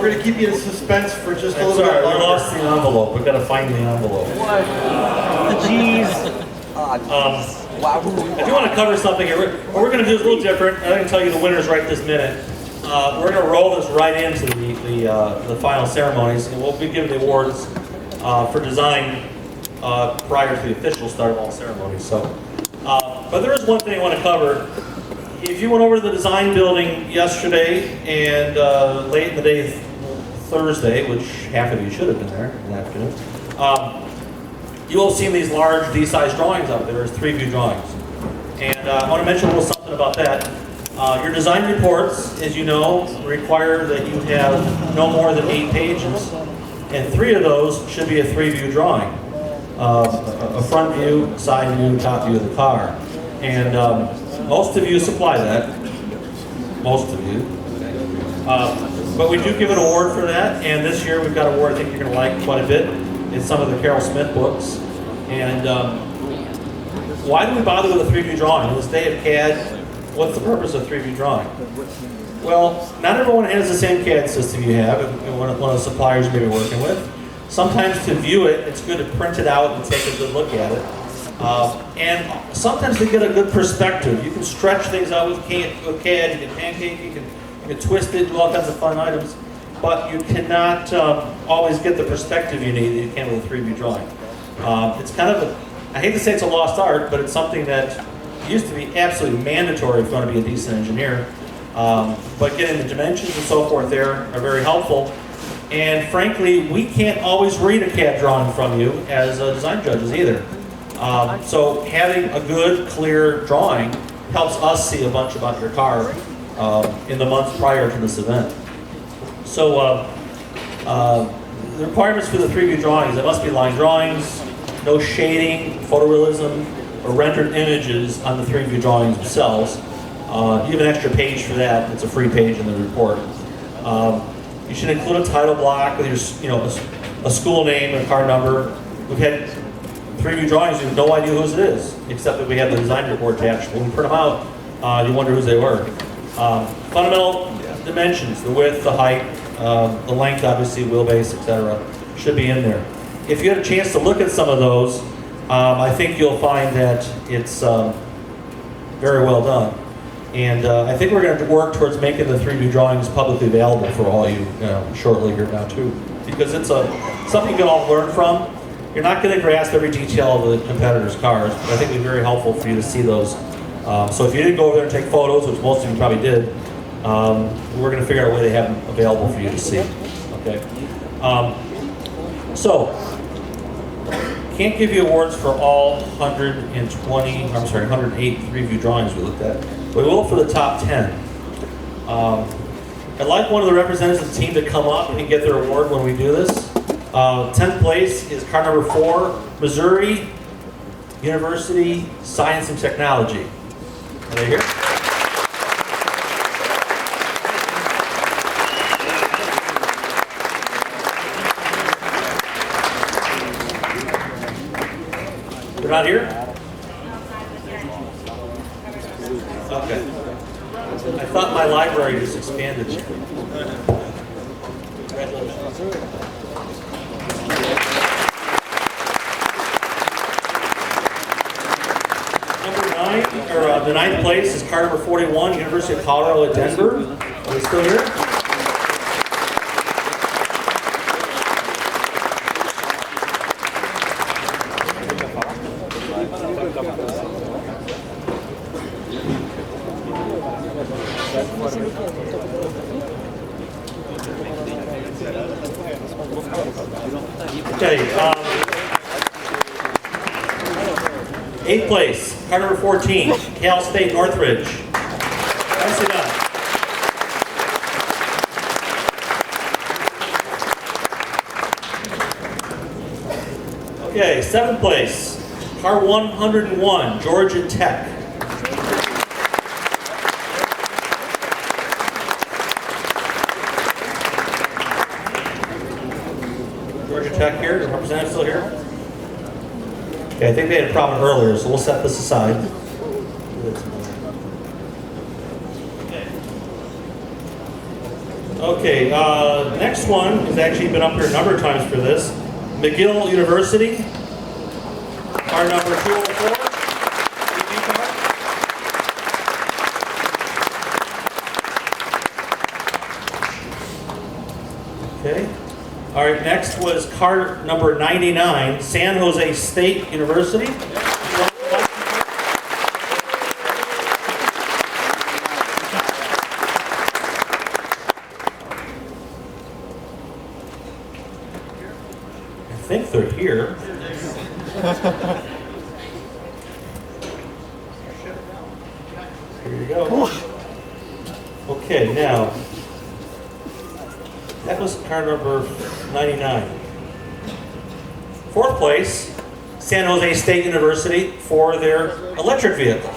we're going to keep you in suspense for just a little Sorry, bit we longer. lost the envelope. We've got to find the envelope. Jeez. I do want to cover something here. What we're going to do is a little different. I'm going to tell you the winners right this minute. We're going to roll this right into the final ceremonies, and we'll be giving the awards for design prior to the official start of all ceremonies. So, but there is one thing I want to cover. If you went over to the design building yesterday and late in the day, Thursday, which half of you should have been there in the afternoon, you will have seen these large D-size drawings up there as 3-view drawings. And I want to mention a little something about that. Your design reports, as you know, require that you have no more than 8 pages, and 3 of those should be a 3-view drawing. A front view, side view, top view of the car. And most of you supply that. Most of you. But we do give an award for that, and this year we've got an award I think you're going to like quite a bit. It's some of the Carol Smith books. And why do we bother with a 3-view drawing? In this day of CAD, what's the purpose of 3-view drawing? Well, not everyone has the same CAD system you have, and one of the suppliers you may be working with. Sometimes to view it, it's good to print it out and take a good look at it. And sometimes to get a good perspective, you can stretch things out with CAD, you can pancake, you can twist it, do all kinds of fun items, but you cannot always get the perspective you need that you can with a 3-view drawing. It's kind of I hate to say it's a lost art, but it's something that used to be absolutely mandatory if you want to be a decent engineer. But getting the dimensions and so forth there are very helpful. And frankly, we can't always read a CAD drawing from you as design judges either. So having a good, clear drawing helps us see a bunch about your car in the months prior to this event. So the requirements for the 3-view drawings, it must be line drawings, no shading, photorealism, or rendered images on the 3-view drawings themselves. You have an extra page for that. It's a free page in the report. You should include a title block with your, a school name and a car number. We've had 3-view drawings, you have no idea whose it is, except that we have the design report attached. When we print them out, you wonder whose they were. Fundamental dimensions, the width, the height, the length, obviously, wheelbase, etc., should be in there. If you had a chance to look at some of those, I think you'll find that it's very well done. And I think we're going to work towards making the 3-view drawings publicly available for all you shortly here now too, because it's something you can all learn from. You're not going to grasp every detail of the competitors' cars, but I think it'd be very helpful for you to see those. So if you didn't go over there and take photos, which most of you probably did, we're going to figure out a way to have them available for you to see. Okay. So can't give you awards for all 108 3-view drawings we looked at. We will for the top 10. I'd like one of the representatives of the team to come up and get their award when we do this. 10th place is car number 4, Missouri University Science and Technology. Are they here? They're not here? Okay. I thought my library just expanded. Congratulations. The 9th place is car number 41, University of Colorado at Denver. Are they still here? Okay. 8th place, car number 14, Cal State Northridge. Nicely done. Okay, 7th place, car 101, Georgia Tech. Georgia Tech here, the representative still here? Okay, I think they had a problem earlier, so we'll set this aside. Okay. Okay, next one has actually been up here a number of times for this. McGill University, car number 204, EV car. Okay. All right, next was car number 99, San Jose State University. I think they're here. Here you go. Okay, now, that was car number 99. Fourth place, San Jose State University for their electric vehicle.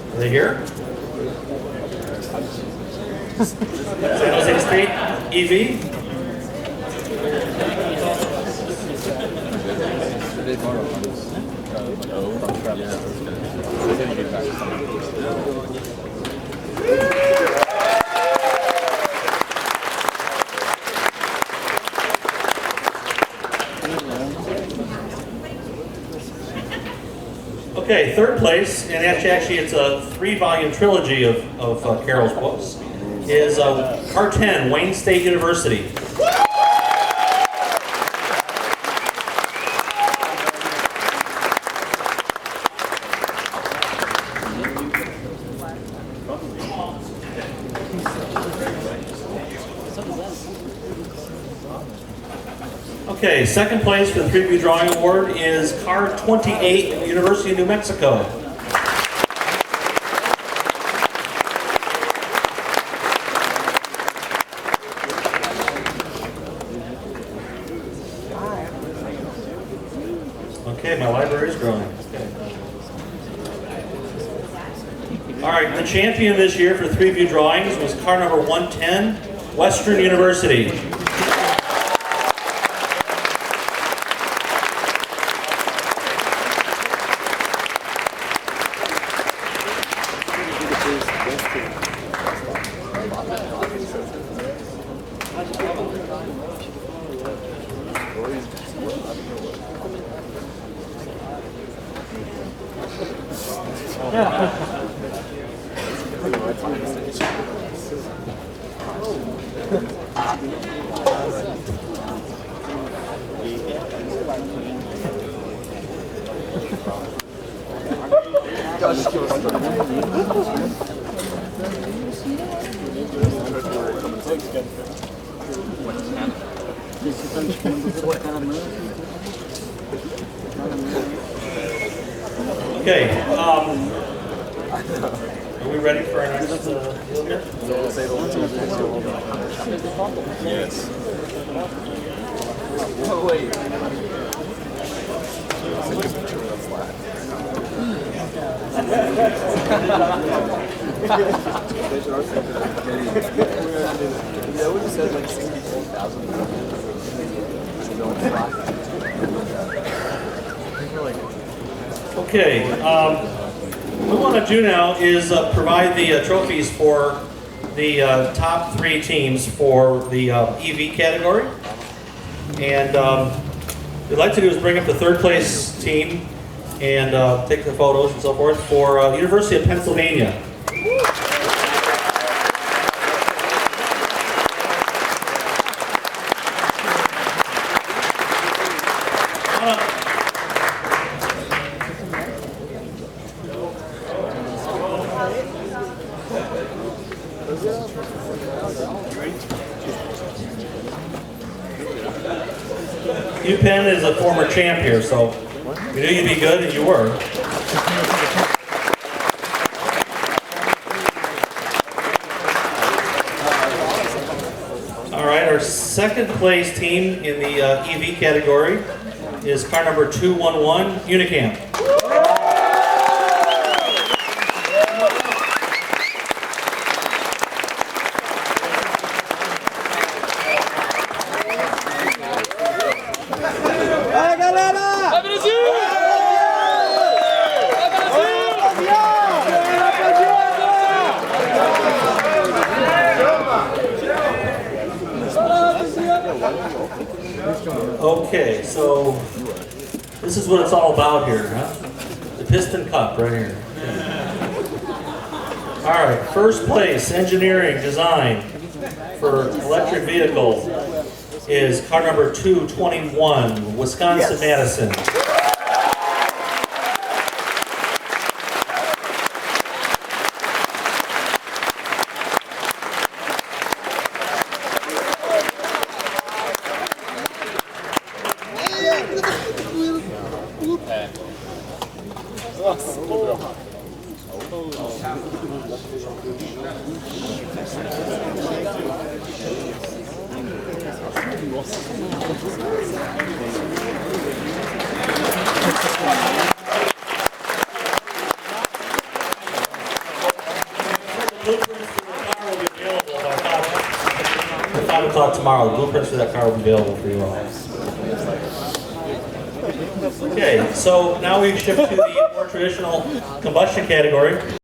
Are they here? San Jose State EV. Okay, third place, and actually it's a 3-volume trilogy of Carol's books, is car 10, Wayne State University. Okay, second place for the Preview Drawing Award is car 28, University of New Mexico. Okay, my library is growing. Okay. All right, the champion this year for 3-View Drawings was car number 110, Western University. Okay, are we ready for our next deal here? Yes. Oh, wait. That would have said like 64,000. Okay, what we want to do now is provide the trophies for the top 3 teams for the EV category. And what we'd like to do is bring up the third place team and take the photos and so forth for University of Pennsylvania. UPenn is a former champ here, so we knew you'd be good, and you were. All right, our second place team in the EV category is car number 211, Unicamp. Okay, so this is what it's all about here, huh? The piston cup right here. All right, first place, engineering design for electric vehicle is car number 221, Wisconsin-Madison. Blueprints for the car will be available by 5 o'clock tomorrow. The blueprints for that car will be available for you all. Okay, so now we shift to the more traditional combustion category.